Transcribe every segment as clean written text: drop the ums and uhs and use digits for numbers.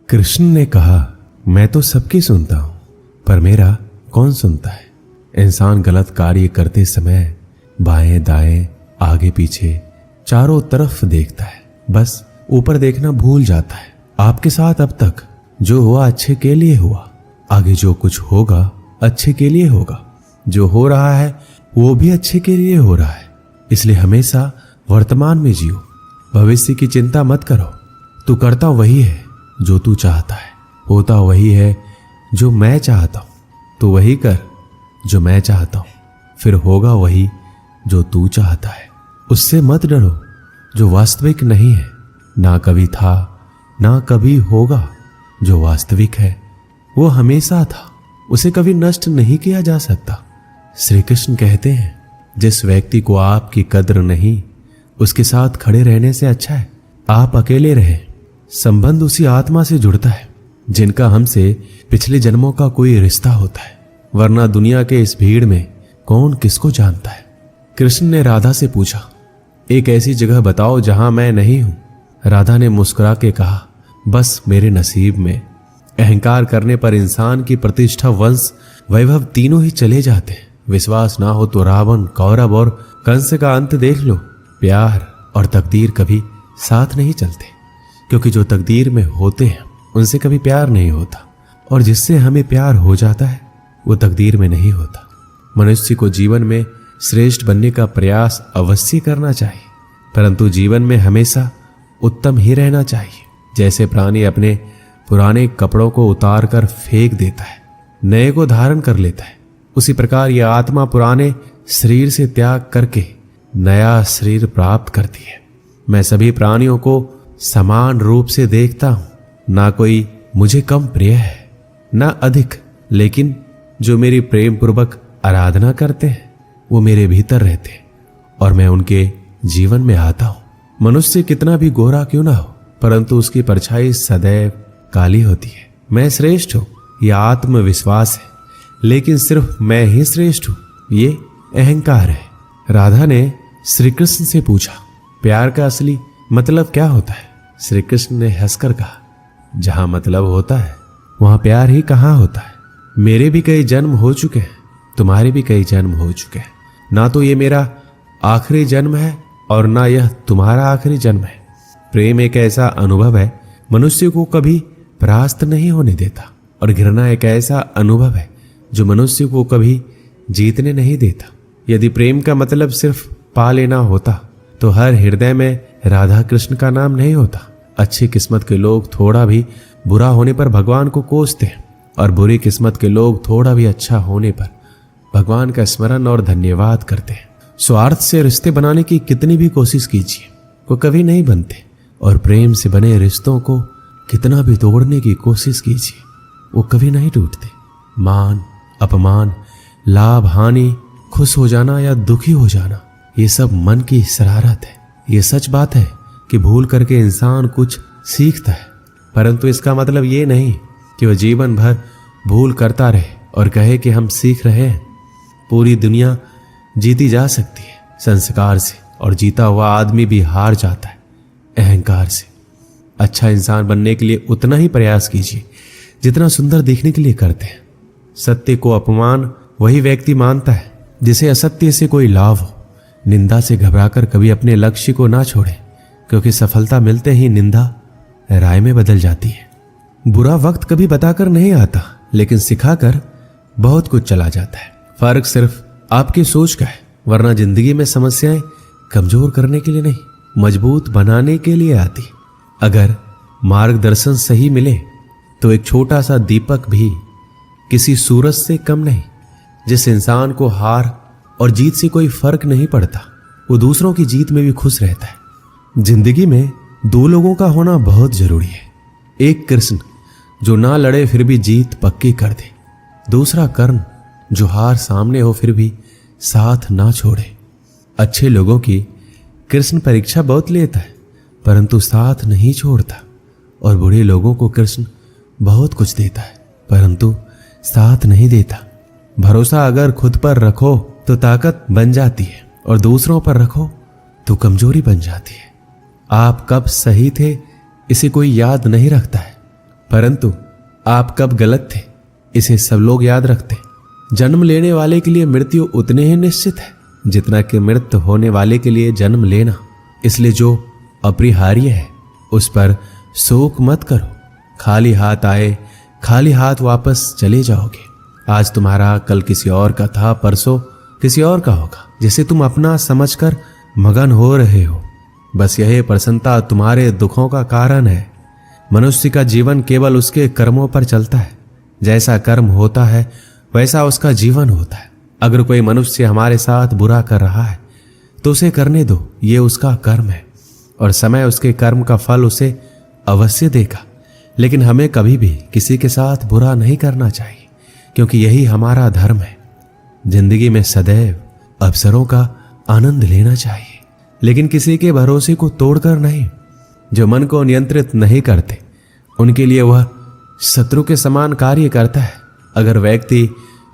कृष्ण ने कहा, मैं तो सबकी सुनता हूं, पर मेरा कौन सुनता है। इंसान गलत कार्य करते समय बाएं दाएं आगे पीछे चारों तरफ देखता है, बस ऊपर देखना भूल जाता है। आपके साथ अब तक जो हुआ अच्छे के लिए हुआ, आगे जो कुछ होगा अच्छे के लिए होगा। जो हो रहा है वो भी अच्छे के लिए हो रहा है, इसलिए हमेशा वर्तमान में जियो। भविष्य की चिंता मत करो। तू करता वही है जो तू चाहता है, होता वही है जो मैं चाहता हूं। तू वही कर जो मैं चाहता हूं, फिर होगा वही जो तू चाहता है। उससे मत डरो जो वास्तविक नहीं है, ना कभी था ना कभी होगा। जो वास्तविक है वो हमेशा था, उसे कभी नष्ट नहीं किया जा सकता। श्री कृष्ण कहते हैं, जिस व्यक्ति को आपकी कद्र नहीं, उसके साथ खड़े रहने से अच्छा है आप अकेले रहें। संबंध उसी आत्मा से जुड़ता है जिनका हमसे पिछले जन्मों का कोई रिश्ता होता है, वरना दुनिया के इस भीड़ में कौन किसको जानता है। कृष्ण ने राधा से पूछा, एक ऐसी जगह बताओ जहां मैं नहीं हूं। राधा ने मुस्कुरा के कहा, बस मेरे नसीब में। अहंकार करने पर इंसान की प्रतिष्ठा, वंश, वैभव तीनों ही चले जाते हैं। विश्वास ना हो तो रावण, कौरव और कंस का अंत देख लो। प्यार और तकदीर कभी साथ नहीं चलते, क्योंकि जो तकदीर में होते हैं उनसे कभी प्यार नहीं होता, और जिससे हमें प्यार हो जाता है वो तकदीर में नहीं होता। मनुष्य को जीवन में श्रेष्ठ बनने का प्रयास अवश्य करना चाहिए, परंतु जीवन में हमेशा उत्तम ही रहना चाहिए। जैसे प्राणी अपने पुराने कपड़ों को उतार कर फेंक देता है, नए को धारण कर लेता है, उसी प्रकार यह आत्मा पुराने शरीर से त्याग करके नया शरीर प्राप्त करती है। मैं सभी प्राणियों को समान रूप से देखता हूं, ना कोई मुझे कम प्रिय है ना अधिक, लेकिन जो मेरी प्रेम पूर्वक आराधना करते हैं वो मेरे भीतर रहते हैं और मैं उनके जीवन में आता हूं। मनुष्य कितना भी गोरा क्यों ना हो, परंतु उसकी परछाई सदैव काली होती है। मैं श्रेष्ठ हूं यह आत्मविश्वास है, लेकिन सिर्फ मैं ही श्रेष्ठ हूं ये अहंकार है। राधा ने श्री कृष्ण से पूछा, प्यार का असली मतलब क्या होता है। श्री कृष्ण ने हंसकर कहा, जहां मतलब होता है वहां प्यार ही कहां होता है। मेरे भी कई जन्म हो चुके हैं, तुम्हारे भी कई जन्म हो चुके हैं। ना तो ये मेरा आखिरी जन्म है और ना यह तुम्हारा आखिरी जन्म है। प्रेम एक ऐसा अनुभव है मनुष्य को कभी परास्त नहीं होने देता, और घृणा एक ऐसा अनुभव है जो मनुष्य को कभी जीतने नहीं देता। यदि प्रेम का मतलब सिर्फ पा लेना होता तो हर हृदय में राधा कृष्ण का नाम नहीं होता। अच्छी किस्मत के लोग थोड़ा भी बुरा होने पर भगवान को कोसते हैं, और बुरी किस्मत के लोग थोड़ा भी अच्छा होने पर भगवान का स्मरण और धन्यवाद करते हैं। स्वार्थ से रिश्ते बनाने की कितनी भी कोशिश कीजिए वो कभी नहीं बनते, और प्रेम से बने रिश्तों को कितना भी तोड़ने की कोशिश कीजिए वो कभी नहीं टूटते। मान अपमान, लाभ हानि, खुश हो जाना या दुखी हो जाना, ये सब मन की शरारत है। ये सच बात है कि भूल करके इंसान कुछ सीखता है, परंतु इसका मतलब ये नहीं कि वह जीवन भर भूल करता रहे और कहे कि हम सीख रहे हैं। पूरी दुनिया जीती जा सकती है संस्कार से, और जीता हुआ आदमी भी हार जाता है अहंकार से। अच्छा इंसान बनने के लिए उतना ही प्रयास कीजिए जितना सुंदर दिखने के लिए करते हैं। सत्य को अपमान वही व्यक्ति मानता है जिसे असत्य से कोई लाभ हो। निंदा से घबराकर कभी अपने लक्ष्य को ना छोड़े, क्योंकि सफलता मिलते ही निंदा राय में बदल जाती है। बुरा वक्त कभी बताकर नहीं आता, लेकिन सिखाकर बहुत कुछ चला जाता है। फर्क सिर्फ आपकी सोच का है, वरना जिंदगी में समस्याएं कमजोर करने के लिए नहीं, मजबूत बनाने के लिए आती। अगर मार्गदर्शन सही मिले तो एक छोटा सा दीपक भी किसी सूरज से कम नहीं। जिस इंसान को हार और जीत से कोई फर्क नहीं पड़ता, वो दूसरों की जीत में भी खुश रहता है। जिंदगी में दो लोगों का होना बहुत जरूरी है। एक कृष्ण जो ना लड़े फिर भी जीत पक्की कर दे, दूसरा कर्ण जो हार सामने हो फिर भी साथ ना छोड़े। अच्छे लोगों की कृष्ण परीक्षा बहुत लेता है, परंतु साथ नहीं छोड़ता, और बुरे लोगों को कृष्ण बहुत कुछ देता है, परंतु साथ नहीं देता। भरोसा अगर खुद पर रखो तो ताकत बन जाती है, और दूसरों पर रखो तो कमजोरी बन जाती है। आप कब सही थे इसे कोई याद नहीं रखता है, परंतु आप कब गलत थे इसे सब लोग याद रखते। जन्म लेने वाले के लिए मृत्यु उतने ही निश्चित है जितना कि मृत्यु होने वाले के लिए जन्म लेना। इसलिए जो अपरिहार्य है उस पर शोक मत करो। खाली हाथ आए खाली हाथ वापस चले जाओगे। आज तुम्हारा, कल किसी और का था, परसों किसी और का होगा जिसे तुम अपना समझकर मगन हो रहे हो। बस यही प्रसन्नता तुम्हारे दुखों का कारण है। मनुष्य का जीवन केवल उसके कर्मों पर चलता है। जैसा कर्म होता है वैसा उसका जीवन होता है। अगर कोई मनुष्य हमारे साथ बुरा कर रहा है तो उसे करने दो, ये उसका कर्म है और समय उसके कर्म का फल उसे अवश्य देगा। लेकिन हमें कभी भी किसी के साथ बुरा नहीं करना चाहिए, क्योंकि यही हमारा धर्म है। जिंदगी में सदैव अवसरों का आनंद लेना चाहिए, लेकिन किसी के भरोसे को तोड़कर नहीं। जो मन को नियंत्रित नहीं करते उनके लिए वह शत्रु के समान कार्य करता है। अगर व्यक्ति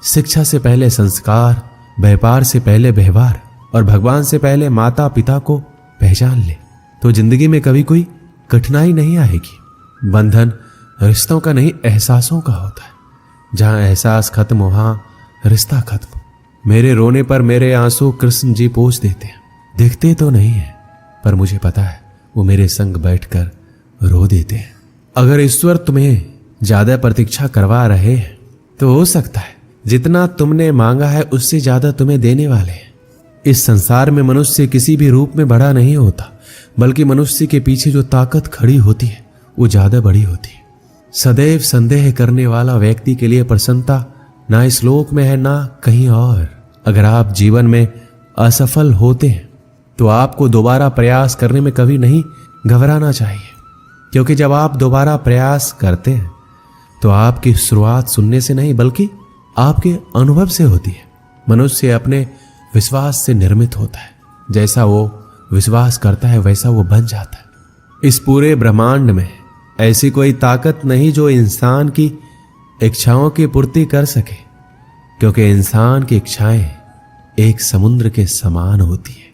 शिक्षा से पहले संस्कार, व्यापार से पहले व्यवहार और भगवान से पहले माता पिता को पहचान ले तो जिंदगी में कभी कोई कठिनाई नहीं आएगी। बंधन रिश्तों का नहीं, एहसासों का होता है। जहां एहसास खत्म वहां रिश्ता खत्म। मेरे रोने पर मेरे आंसू कृष्ण जी पोंछ देते हैं। दिखते तो नहीं है पर मुझे पता है वो मेरे संग बैठकर रो देते हैं। अगर ईश्वर तुम्हें ज्यादा प्रतीक्षा करवा रहे हैं तो हो सकता है जितना तुमने मांगा है उससे ज्यादा तुम्हें देने वाले हैं। इस संसार में मनुष्य किसी भी रूप में बड़ा नहीं होता, बल्कि मनुष्य के पीछे जो ताकत खड़ी होती है वो ज्यादा बड़ी होती है। सदैव संदेह करने वाला व्यक्ति के लिए प्रसन्नता ना इस लोक में है ना कहीं और। अगर आप जीवन में असफल होते हैं तो आपको दोबारा प्रयास करने में कभी नहीं घबराना चाहिए, क्योंकि जब आप दोबारा प्रयास करते हैं तो आपकी शुरुआत सुनने से नहीं बल्कि आपके अनुभव से होती है। मनुष्य अपने विश्वास से निर्मित होता है। जैसा वो विश्वास करता है वैसा वो बन जाता है। इस पूरे ब्रह्मांड में ऐसी कोई ताकत नहीं जो इंसान की इच्छाओं की पूर्ति कर सके, क्योंकि इंसान की इच्छाएं एक समुद्र के समान होती है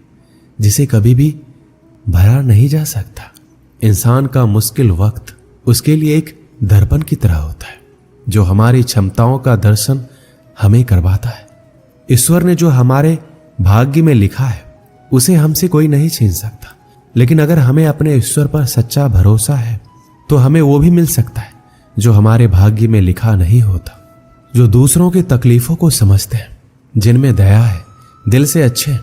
जिसे कभी भी भरा नहीं जा सकता। इंसान का मुश्किल वक्त उसके लिए एक दर्पण की तरह होता है जो हमारी क्षमताओं का दर्शन हमें करवाता है। ईश्वर ने जो हमारे भाग्य में लिखा है उसे हमसे कोई नहीं छीन सकता, लेकिन अगर हमें अपने ईश्वर पर सच्चा भरोसा है तो हमें वो भी मिल सकता है जो हमारे भाग्य में लिखा नहीं होता। जो दूसरों की तकलीफों को समझते हैं, जिनमें दया है, दिल से अच्छे,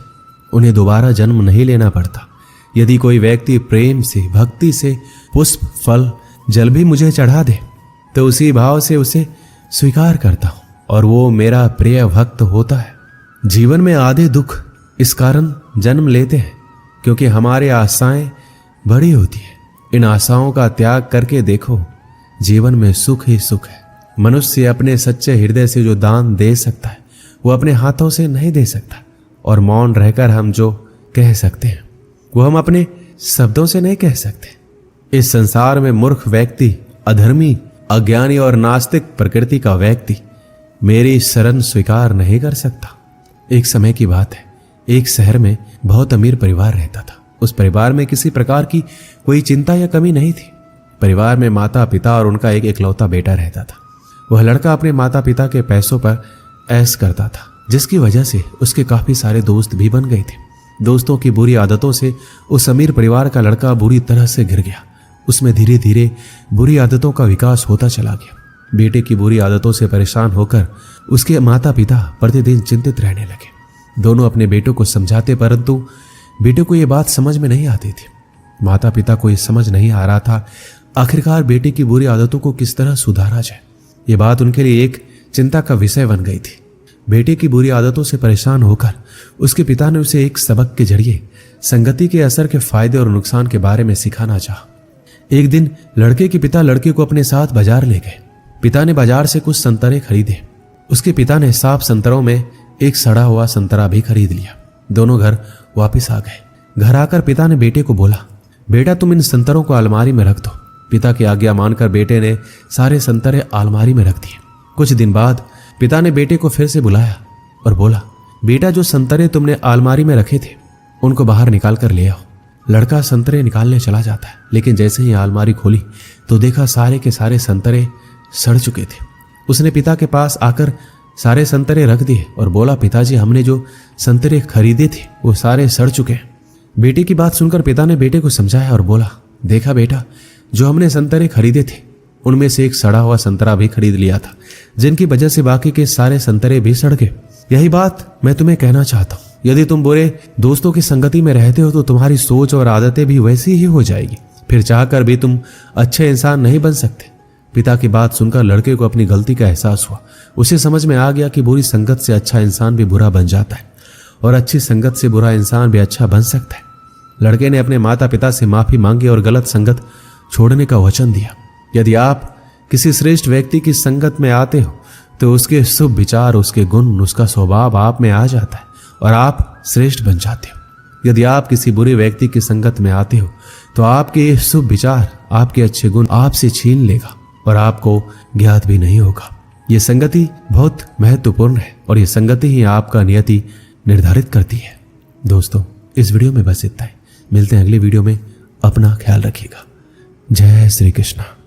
उन्हें दोबारा जन्म नहीं लेना पड़ता। यदि कोई व्यक्ति प्रेम से, भक्ति से पुष्प, फल, जल भी मुझे चढ़ा दे तो उसी भाव से उसे स्वीकार करता हूं और वो मेरा प्रिय भक्त होता है। जीवन में आधे दुख इस कारण जन्म लेते हैं क्योंकि हमारी आशाएं बड़ी होती है। इन आशाओं का त्याग करके देखो, जीवन में सुख ही सुख है। मनुष्य अपने सच्चे हृदय से जो दान दे सकता है वो अपने हाथों से नहीं दे सकता, और मौन रहकर हम जो कह सकते हैं वो हम अपने शब्दों से नहीं कह सकते। इस संसार में मूर्ख व्यक्ति, अधर्मी, अज्ञानी और नास्तिक प्रकृति का व्यक्ति मेरी शरण स्वीकार नहीं कर सकता। एक समय की बात है, एक शहर में बहुत अमीर परिवार रहता था। उस परिवार में किसी प्रकार की कोई चिंता या कमी नहीं थी। परिवार में माता पिता और उनका एक इकलौता बेटा रहता था। वह लड़का अपने माता पिता के पैसों पर ऐश करता था, जिसकी वजह से उसके काफी सारे दोस्त भी बन गए थे। दोस्तों की बुरी आदतों से उस अमीर परिवार का लड़का बुरी तरह से गिर गया। उसमें धीरे धीरे बुरी आदतों का विकास होता चला गया। बेटे की बुरी आदतों से परेशान होकर उसके माता पिता प्रतिदिन चिंतित रहने लगे। दोनों अपने बेटों को समझाते, परंतु बेटे को यह बात समझ में नहीं आती थी। माता पिता को यह समझ नहीं आ रहा था आखिरकार बेटे की बुरी आदतों को किस तरह सुधारा जाए। ये बात उनके लिए एक चिंता का विषय बन गई थी। बेटे की बुरी आदतों से परेशान होकर उसके पिता ने उसे एक सबक के जरिए संगति के असर के फायदे और नुकसान के बारे में सिखाना चाहा। एक दिन लड़के के पिता लड़के को अपने साथ बाजार ले गए। पिता ने बाजार से कुछ संतरे खरीदे। उसके पिता ने साफ संतरों में एक सड़ा हुआ संतरा भी खरीद लिया। दोनों घर वापस आ गए। घर आकर पिता ने बेटे को बोला, बेटा तुम इन संतरों को अलमारी में रख दो। पिता की आज्ञा मानकर बेटे ने सारे संतरे अलमारी में रख दिए। कुछ दिन बाद पिता ने बेटे को फिर से बुलाया और बोला, बेटा जो संतरे तुमने अलमारी में रखे थे उनको बाहर निकाल कर ले आओ। लड़का संतरे निकालने चला जाता है, लेकिन जैसे ही अलमारी खोली तो देखा सारे के सारे संतरे सड़ चुके थे। उसने पिता के पास आकर सारे संतरे रख दिए और बोला, पिताजी हमने जो संतरे खरीदे थे वो सारे सड़ चुके हैं। बेटे की बात सुनकर पिता ने बेटे को समझाया और बोला, देखा बेटा, जो हमने संतरे खरीदे थे उनमें से एक सड़ा हुआ संतरा भी खरीद लिया था, जिनकी वजह से बाकी के सारे संतरे भी सड़ गए। यही बात मैं तुम्हें कहना चाहता हूँ, यदि तुम बुरे दोस्तों की संगति में रहते हो तो तुम्हारी सोच और आदतें भी वैसी ही हो जाएगी, फिर चाहकर भी तुम अच्छे इंसान नहीं बन सकते। पिता की बात सुनकर लड़के को अपनी गलती का एहसास हुआ। उसे समझ में आ गया कि बुरी संगत से अच्छा इंसान भी बुरा बन जाता है और अच्छी संगत से बुरा इंसान भी अच्छा बन सकता है। लड़के ने अपने माता पिता से माफी मांगी और गलत संगत छोड़ने का वचन दिया। यदि आप किसी श्रेष्ठ व्यक्ति की संगत में आते हो तो उसके शुभ विचार, उसके गुण, उसका स्वभाव आप में आ जाता है और आप श्रेष्ठ बन जाते हो। यदि आप किसी बुरे व्यक्ति की संगत में आते हो तो आपके ये शुभ विचार, आपके अच्छे गुण आपसे छीन लेगा और आपको ज्ञात भी नहीं होगा। ये संगति बहुत महत्वपूर्ण है और ये संगति ही आपका नियति निर्धारित करती है। दोस्तों, इस वीडियो में बस इतना ही। मिलते हैं अगले वीडियो में। अपना ख्याल रखिएगा। जय श्री कृष्ण।